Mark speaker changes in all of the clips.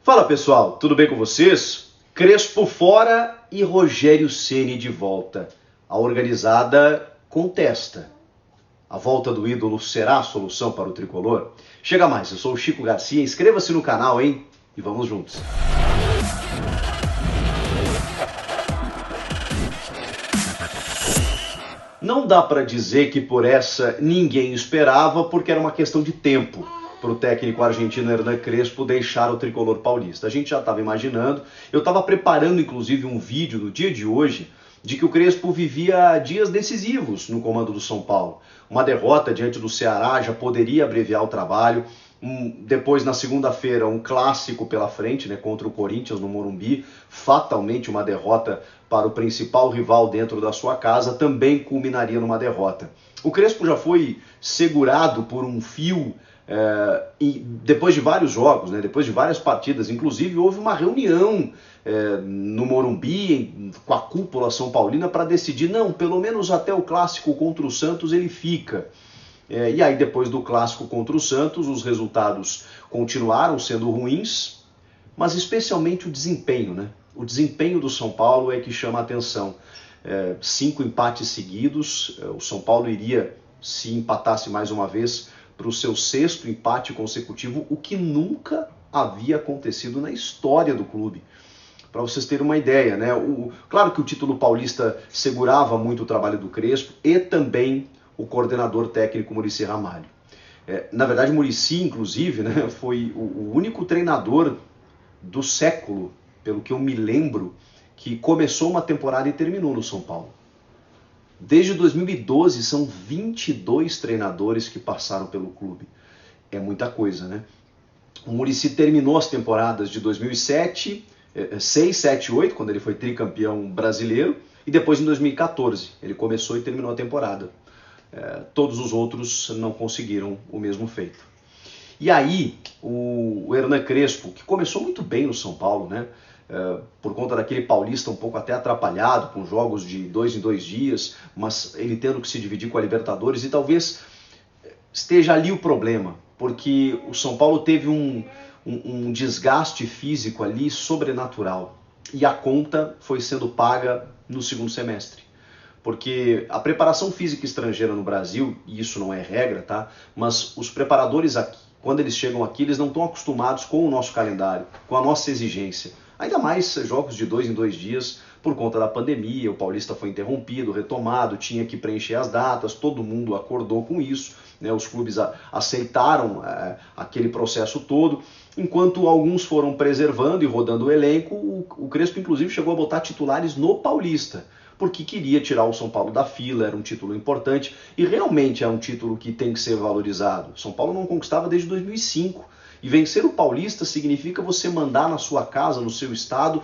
Speaker 1: Fala pessoal, tudo bem com vocês? Crespo fora e Rogério Ceni de volta. A organizada contesta. A volta do ídolo será a solução para o tricolor? Chega mais, eu sou o Chico Garcia, inscreva-se no canal, hein? E vamos juntos. Não dá para dizer que por essa ninguém esperava, porque era uma questão de tempo para o técnico argentino Hernan Crespo deixar o tricolor paulista. A gente já estava imaginando, eu estava preparando inclusive um vídeo no dia de hoje, de que o Crespo vivia dias decisivos no comando do São Paulo. Uma derrota diante do Ceará já poderia abreviar o trabalho. Depois, na segunda-feira, um clássico pela frente, né, contra o Corinthians no Morumbi, fatalmente uma derrota para o principal rival dentro da sua casa, também culminaria numa derrota. O Crespo já foi segurado por um fio e depois de vários jogos, né, depois de várias partidas, inclusive houve uma reunião no Morumbi com a cúpula São Paulina para decidir, não, pelo menos até o clássico contra o Santos ele fica. E aí depois do clássico contra o Santos, os resultados continuaram sendo ruins, mas especialmente o desempenho, né? O desempenho do São Paulo é que chama a atenção. 5 empates seguidos, o São Paulo iria, se empatasse mais uma vez, para o seu 6º empate consecutivo, o que nunca havia acontecido na história do clube. Para vocês terem uma ideia, né? Claro que o título paulista segurava muito o trabalho do Crespo e também o coordenador técnico Muricy Ramalho. Na verdade, Muricy, inclusive, né, foi o único treinador do século, pelo que eu me lembro, que começou uma temporada e terminou no São Paulo. Desde 2012, são 22 treinadores que passaram pelo clube. É muita coisa, né? O Muricy terminou as temporadas de 2007, 6, 7, 8, quando ele foi tricampeão brasileiro, e depois em 2014. Ele começou e terminou a temporada. Todos os outros não conseguiram o mesmo feito. E aí, o Hernan Crespo, que começou muito bem no São Paulo, né? Por conta daquele paulista um pouco até atrapalhado, com jogos de 2 em 2 dias, mas ele tendo que se dividir com a Libertadores, e talvez esteja ali o problema, porque o São Paulo teve um desgaste físico ali sobrenatural, e a conta foi sendo paga no segundo semestre. Porque a preparação física estrangeira no Brasil, e isso não é regra, tá? Mas os preparadores aqui, quando eles chegam aqui, eles não estão acostumados com o nosso calendário, com a nossa exigência. Ainda mais jogos de 2 em 2 dias por conta da pandemia, o Paulista foi interrompido, retomado, tinha que preencher as datas, todo mundo acordou com isso, né? Os clubes aceitaram aquele processo todo, enquanto alguns foram preservando e rodando o elenco, o Crespo inclusive chegou a botar titulares no Paulista, porque queria tirar o São Paulo da fila, era um título importante, e realmente é um título que tem que ser valorizado. São Paulo não conquistava desde 2005, e vencer o Paulista significa você mandar na sua casa, no seu estado,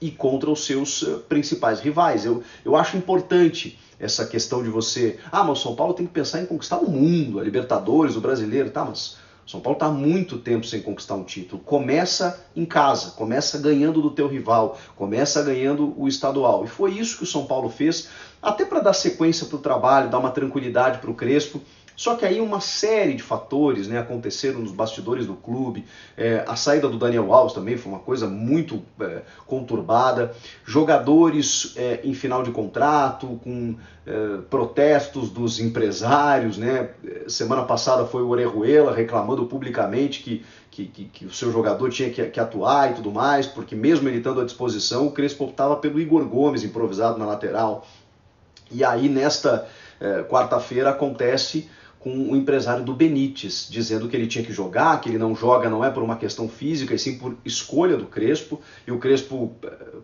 Speaker 1: e contra os seus principais rivais. Eu acho importante essa questão de você, mas o São Paulo tem que pensar em conquistar o mundo, a Libertadores, o Brasileiro, tá, mas o São Paulo está há muito tempo sem conquistar um título. Começa em casa, começa ganhando do teu rival, começa ganhando o estadual. E foi isso que o São Paulo fez, até para dar sequência para o trabalho, dar uma tranquilidade para o Crespo. Só que aí uma série de fatores, né, aconteceram nos bastidores do clube. A saída do Daniel Alves também foi uma coisa muito conturbada. Jogadores em final de contrato, com protestos dos empresários, né? Semana passada foi o Orejuela reclamando publicamente que o seu jogador tinha que atuar e tudo mais, porque mesmo ele estando à disposição, o Crespo optava pelo Igor Gomes improvisado na lateral. E aí nesta quarta-feira acontece com o empresário do Benítez, dizendo que ele tinha que jogar, que ele não joga não é por uma questão física, e sim por escolha do Crespo, e o Crespo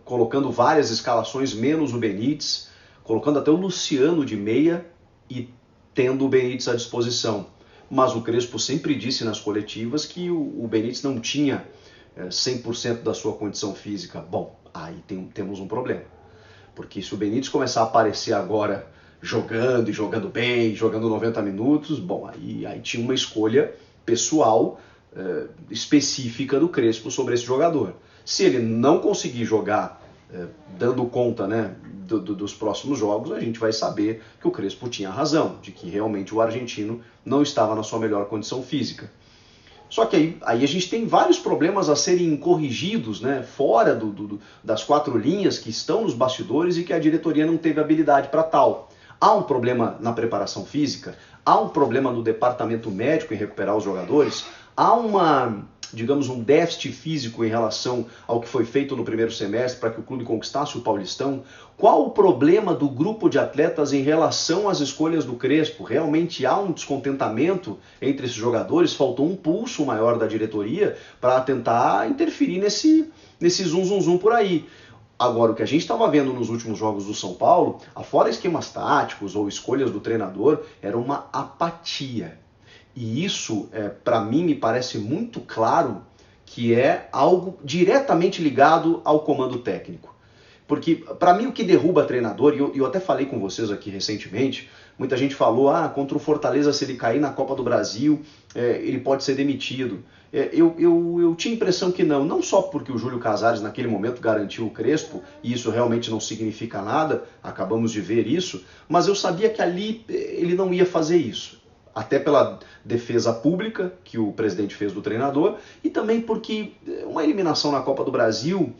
Speaker 1: colocando várias escalações, menos o Benítez, colocando até o Luciano de meia e tendo o Benítez à disposição. Mas o Crespo sempre disse nas coletivas que o Benítez não tinha 100% da sua condição física. Bom, aí temos um problema, porque se o Benítez começar a aparecer agora jogando e jogando bem, jogando 90 minutos, bom, aí tinha uma escolha pessoal específica do Crespo sobre esse jogador. Se ele não conseguir jogar dando conta, né, dos próximos jogos, a gente vai saber que o Crespo tinha razão, de que realmente o argentino não estava na sua melhor condição física. Só que aí a gente tem vários problemas a serem corrigidos, né, fora das quatro linhas que estão nos bastidores e que a diretoria não teve habilidade para tal. Há um problema na preparação física, há um problema no departamento médico em recuperar os jogadores, há digamos, um déficit físico em relação ao que foi feito no primeiro semestre para que o clube conquistasse o Paulistão. Qual o problema do grupo de atletas em relação às escolhas do Crespo? Realmente há um descontentamento entre esses jogadores? Faltou um pulso maior da diretoria para tentar interferir nesse zum zum zum por aí. Agora, o que a gente estava vendo nos últimos jogos do São Paulo, afora esquemas táticos ou escolhas do treinador, era uma apatia. E isso, para mim, me parece muito claro que é algo diretamente ligado ao comando técnico. Porque, para mim, o que derruba treinador, e eu até falei com vocês aqui recentemente, muita gente falou, contra o Fortaleza, se ele cair na Copa do Brasil, ele pode ser demitido. Eu tinha a impressão que não só porque o Júlio Casares naquele momento garantiu o Crespo, e isso realmente não significa nada, acabamos de ver isso, mas eu sabia que ali ele não ia fazer isso. Até pela defesa pública que o presidente fez do treinador, e também porque uma eliminação na Copa do Brasil,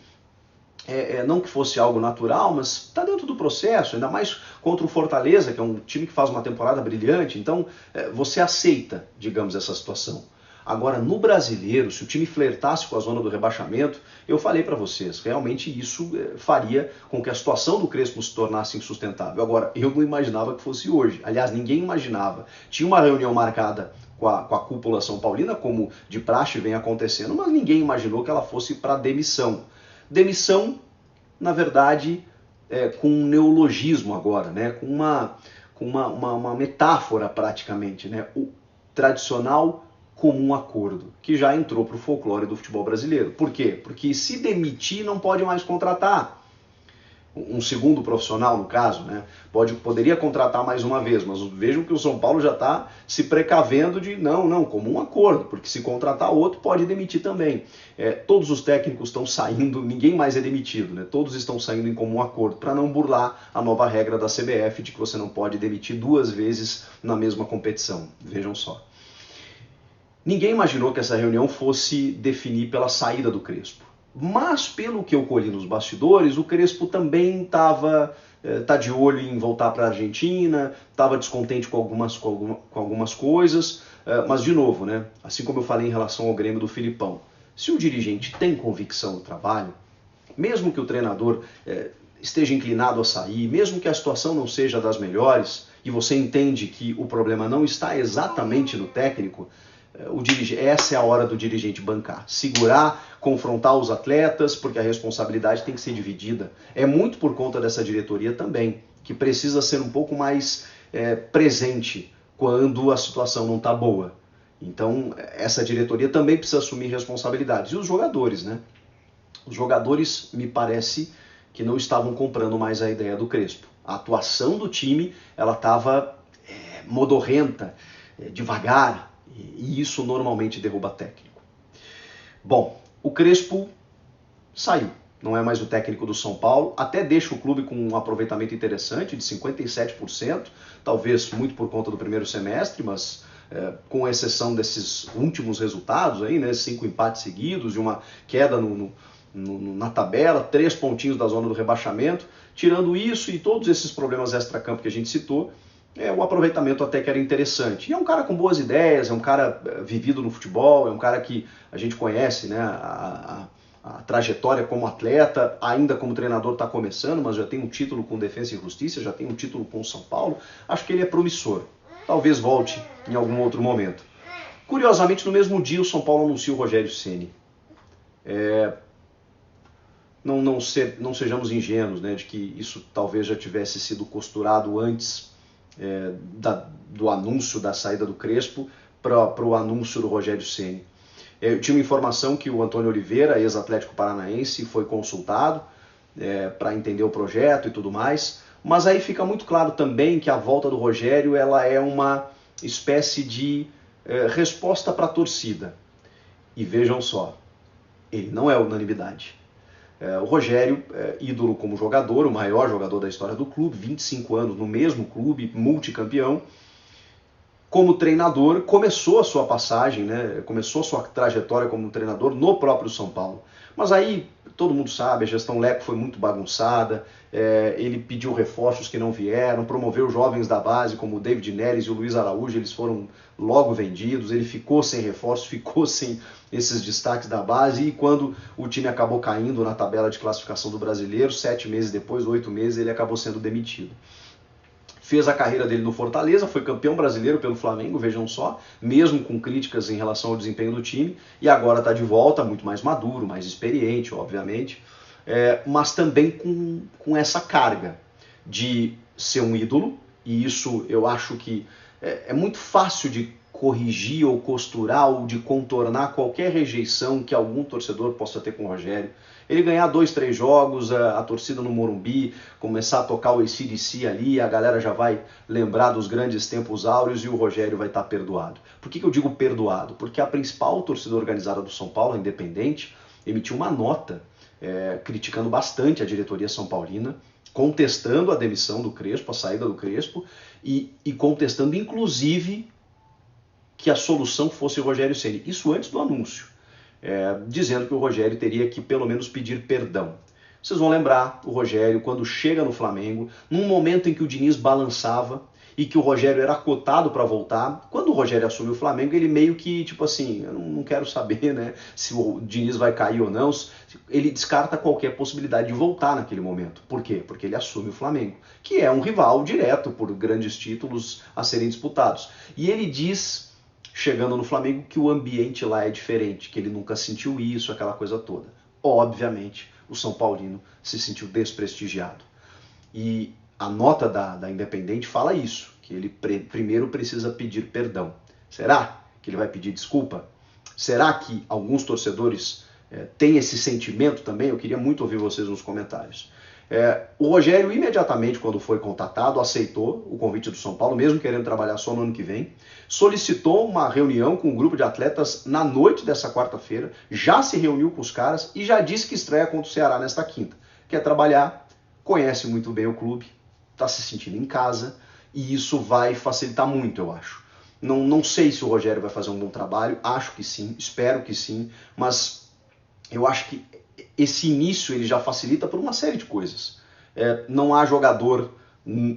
Speaker 1: não que fosse algo natural, mas está dentro do processo, ainda mais contra o Fortaleza, que é um time que faz uma temporada brilhante, então você aceita, digamos, essa situação. Agora, no Brasileiro, se o time flertasse com a zona do rebaixamento, eu falei para vocês, realmente isso faria com que a situação do Crespo se tornasse insustentável. Agora, eu não imaginava que fosse hoje. Aliás, ninguém imaginava. Tinha uma reunião marcada com a cúpula São Paulina, como de praxe vem acontecendo, mas ninguém imaginou que ela fosse para demissão. Demissão, na verdade, com um neologismo agora, né? com uma metáfora praticamente, né? O tradicional comum acordo, que já entrou para o folclore do futebol brasileiro. Por quê? Porque se demitir não pode mais contratar. Um segundo profissional, no caso, né? Poderia contratar mais uma vez, mas vejam que o São Paulo já está se precavendo de não, comum acordo, porque se contratar outro pode demitir também. Todos os técnicos estão saindo, ninguém mais é demitido, né? Todos estão saindo em comum acordo, para não burlar a nova regra da CBF de que você não pode demitir duas vezes na mesma competição. Vejam só. Ninguém imaginou que essa reunião fosse definir pela saída do Crespo. Mas, pelo que eu colhi nos bastidores, o Crespo também tá de olho em voltar para a Argentina, estava descontente com algumas coisas, mas, de novo, né, assim como eu falei em relação ao Grêmio do Filipão, se o dirigente tem convicção no trabalho, mesmo que o treinador esteja inclinado a sair, mesmo que a situação não seja das melhores, e você entende que o problema não está exatamente no técnico, essa é a hora do dirigente bancar, segurar, confrontar os atletas, porque a responsabilidade tem que ser dividida. É muito por conta dessa diretoria também, que precisa ser um pouco mais presente quando a situação não está boa. Então, essa diretoria também precisa assumir responsabilidades. E os jogadores, né? Os jogadores, me parece, que não estavam comprando mais a ideia do Crespo. A atuação do time, ela estava modorrenta, devagar, e isso normalmente derruba técnico. Bom, o Crespo saiu, não é mais o técnico do São Paulo, até deixa o clube com um aproveitamento interessante de 57%, talvez muito por conta do primeiro semestre, mas com exceção desses últimos resultados, aí, né, 5 empates seguidos e uma queda na tabela, 3 pontinhos da zona do rebaixamento. Tirando isso e todos esses problemas extra-campo que a gente citou, o aproveitamento até que era interessante. E é um cara com boas ideias, é um cara vivido no futebol, é um cara que a gente conhece, né, a trajetória como atleta, ainda como treinador está começando, mas já tem um título com Defensa e Justiça, já tem um título com o São Paulo. Acho que ele é promissor. Talvez volte em algum outro momento. Curiosamente, no mesmo dia, o São Paulo anuncia o Rogério Ceni. Não sejamos ingênuos, né, de que isso talvez já tivesse sido costurado antes do anúncio da saída do Crespo para o anúncio do Rogério Ceni. Eu tinha uma informação que o Antônio Oliveira, ex-Atlético Paranaense, foi consultado para entender o projeto e tudo mais, mas aí fica muito claro também que a volta do Rogério ela é uma espécie de resposta para a torcida. E vejam só, ele não é unanimidade. O Rogério, ídolo como jogador, o maior jogador da história do clube, 25 anos no mesmo clube, multicampeão, como treinador, começou a sua passagem, né? Começou a sua trajetória como treinador no próprio São Paulo. Mas aí, todo mundo sabe, a gestão Leco foi muito bagunçada, ele pediu reforços que não vieram, promoveu jovens da base como o David Neres e o Luiz Araújo, eles foram logo vendidos, ele ficou sem reforços, ficou sem esses destaques da base, e quando o time acabou caindo na tabela de classificação do Brasileiro, 7 meses depois, 8 meses, ele acabou sendo demitido. Fez a carreira dele no Fortaleza, foi campeão brasileiro pelo Flamengo, vejam só, mesmo com críticas em relação ao desempenho do time, e agora está de volta, muito mais maduro, mais experiente, obviamente, mas também com essa carga de ser um ídolo, e isso eu acho que é muito fácil de corrigir ou costurar ou de contornar qualquer rejeição que algum torcedor possa ter com o Rogério. Ele ganhar 2, 3 jogos, a torcida no Morumbi, começar a tocar o AC/DC ali, a galera já vai lembrar dos grandes tempos áureos e o Rogério vai estar perdoado. Por que eu digo perdoado? Porque a principal torcida organizada do São Paulo, a Independente, emitiu uma nota criticando bastante a diretoria são paulina, contestando a demissão do Crespo, a saída do Crespo, e contestando inclusive que a solução fosse o Rogério Ceni. Isso antes do anúncio. Dizendo que o Rogério teria que pelo menos pedir perdão. Vocês vão lembrar, o Rogério, quando chega no Flamengo, num momento em que o Diniz balançava e que o Rogério era cotado para voltar, quando o Rogério assume o Flamengo, ele meio que, tipo assim, eu não quero saber, né, se o Diniz vai cair ou não, ele descarta qualquer possibilidade de voltar naquele momento. Por quê? Porque ele assume o Flamengo, que é um rival direto por grandes títulos a serem disputados. E ele diz, chegando no Flamengo, que o ambiente lá é diferente, que ele nunca sentiu isso, aquela coisa toda. Obviamente, o São Paulino se sentiu desprestigiado. E a nota da Independente fala isso, que ele primeiro precisa pedir perdão. Será que ele vai pedir desculpa? Será que alguns torcedores têm esse sentimento também? Eu queria muito ouvir vocês nos comentários. O Rogério, imediatamente, quando foi contatado, aceitou o convite do São Paulo, mesmo querendo trabalhar só no ano que vem, solicitou uma reunião com um grupo de atletas na noite dessa quarta-feira, já se reuniu com os caras e já disse que estreia contra o Ceará nesta quinta. Quer trabalhar, conhece muito bem o clube, está se sentindo em casa, e isso vai facilitar muito, eu acho. Não sei se o Rogério vai fazer um bom trabalho, acho que sim, espero que sim, mas eu acho que esse início ele já facilita por uma série de coisas. Não há jogador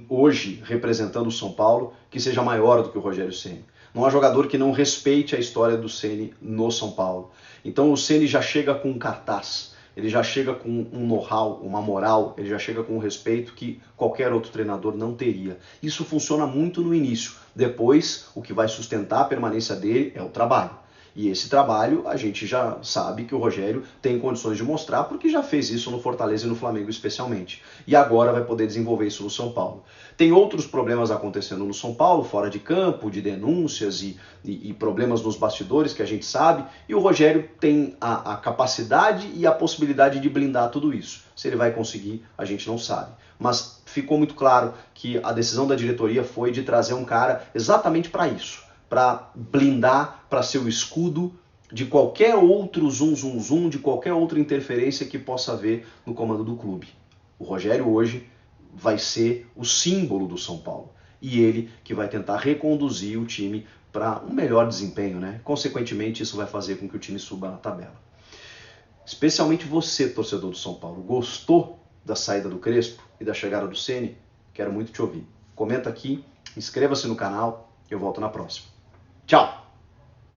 Speaker 1: hoje representando o São Paulo que seja maior do que o Rogério Ceni. Não há jogador que não respeite a história do Ceni no São Paulo. Então o Ceni já chega com um cartaz, ele já chega com um know-how, uma moral, ele já chega com um respeito que qualquer outro treinador não teria. Isso funciona muito no início. Depois, o que vai sustentar a permanência dele é o trabalho. E esse trabalho a gente já sabe que o Rogério tem condições de mostrar, porque já fez isso no Fortaleza e no Flamengo especialmente. E agora vai poder desenvolver isso no São Paulo. Tem outros problemas acontecendo no São Paulo, fora de campo, de denúncias e problemas nos bastidores que a gente sabe, e o Rogério tem a capacidade e a possibilidade de blindar tudo isso. Se ele vai conseguir, a gente não sabe. Mas ficou muito claro que a decisão da diretoria foi de trazer um cara exatamente para isso, para blindar, para ser o escudo de qualquer outro zum, de qualquer outra interferência que possa haver no comando do clube. O Rogério hoje vai ser o símbolo do São Paulo, e ele que vai tentar reconduzir o time para um melhor desempenho, né? Consequentemente, isso vai fazer com que o time suba na tabela. Especialmente você, torcedor do São Paulo, gostou da saída do Crespo e da chegada do Ceni? Quero muito te ouvir. Comenta aqui, inscreva-se no canal, eu volto na próxima. Tchau!